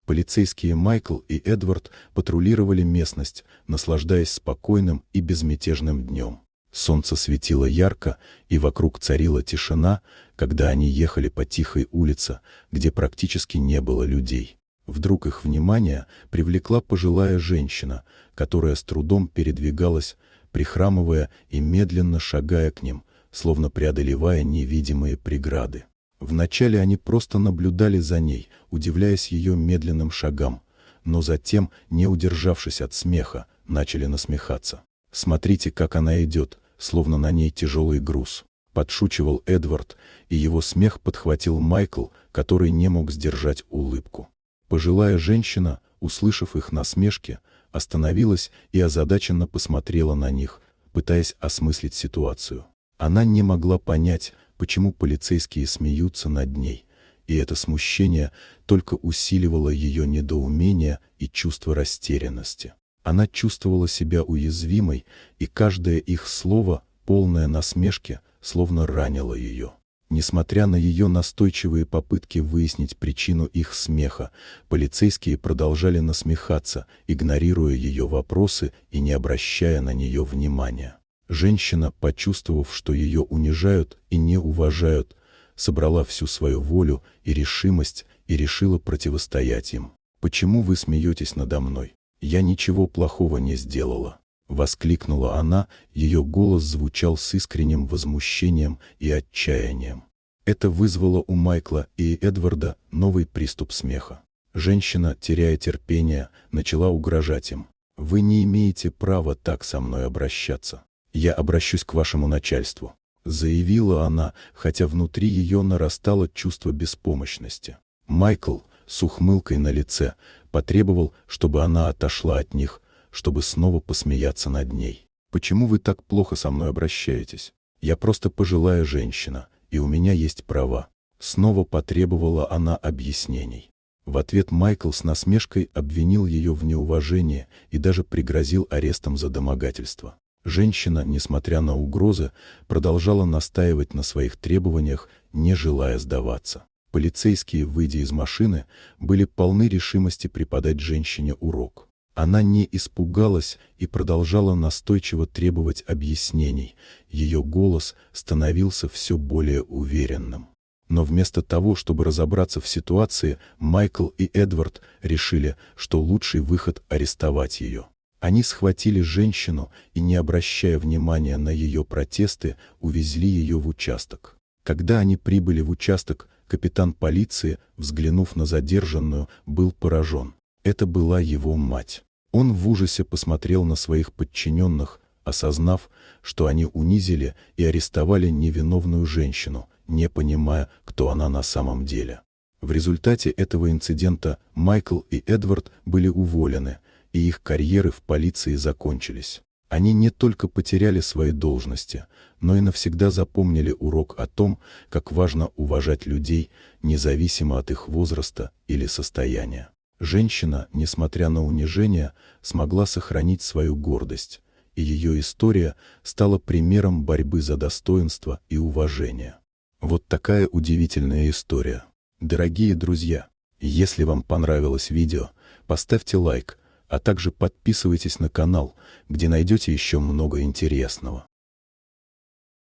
Полицейские Майкл и Эдвард патрулировали местность, наслаждаясь спокойным и безмятежным днем. Солнце светило ярко, и вокруг царила тишина, когда они ехали по тихой улице, где практически не было людей. Вдруг их внимание привлекла пожилая женщина, которая с трудом передвигалась, прихрамывая и медленно шагая к ним, словно преодолевая невидимые преграды. Вначале они просто наблюдали за ней, удивляясь ее медленным шагам, но затем, не удержавшись от смеха, начали насмехаться. «Смотрите, как она идет, словно на ней тяжелый груз», — подшучивал Эдвард, и его смех подхватил Майкл, который не мог сдержать улыбку. Пожилая женщина, услышав их насмешки, остановилась и озадаченно посмотрела на них, пытаясь осмыслить ситуацию. Она не могла понять, почему полицейские смеются над ней, и это смущение только усиливало ее недоумение и чувство растерянности. Она чувствовала себя уязвимой, и каждое их слово, полное насмешки, словно ранило ее. Несмотря на ее настойчивые попытки выяснить причину их смеха, полицейские продолжали насмехаться, игнорируя ее вопросы и не обращая на нее внимания. Женщина, почувствовав, что ее унижают и не уважают, собрала всю свою волю и решимость и решила противостоять им. «Почему вы смеетесь надо мной? Я ничего плохого не сделала», — воскликнула она, ее голос звучал с искренним возмущением и отчаянием. Это вызвало у Майкла и Эдварда новый приступ смеха. Женщина, теряя терпение, начала угрожать им. «Вы не имеете права так со мной обращаться. Я обращусь к вашему начальству», — заявила она, хотя внутри ее нарастало чувство беспомощности. Майкл, с ухмылкой на лице, потребовал, чтобы она отошла от них, чтобы снова посмеяться над ней. «Почему вы так плохо со мной обращаетесь? Я просто пожилая женщина, и у меня есть права». Снова потребовала она объяснений. В ответ Майкл с насмешкой обвинил ее в неуважении и даже пригрозил арестом за домогательство. Женщина, несмотря на угрозы, продолжала настаивать на своих требованиях, не желая сдаваться. Полицейские, выйдя из машины, были полны решимости преподать женщине урок. Она не испугалась и продолжала настойчиво требовать объяснений. Ее голос становился все более уверенным. Но вместо того, чтобы разобраться в ситуации, Майкл и Эдвард решили, что лучший выход — арестовать ее. Они схватили женщину и, не обращая внимания на ее протесты, увезли ее в участок. Когда они прибыли в участок, капитан полиции, взглянув на задержанную, был поражен. Это была его мать. Он в ужасе посмотрел на своих подчиненных, осознав, что они унизили и арестовали невиновную женщину, не понимая, кто она на самом деле. В результате этого инцидента Майкл и Эдвард были уволены, и их карьеры в полиции закончились. Они не только потеряли свои должности, но и навсегда запомнили урок о том, как важно уважать людей, независимо от их возраста или состояния. Женщина, несмотря на унижение, смогла сохранить свою гордость, и ее история стала примером борьбы за достоинство и уважение. Вот такая удивительная история. Дорогие друзья, если вам понравилось видео, поставьте лайк, а также подписывайтесь на канал, где найдете еще много интересного.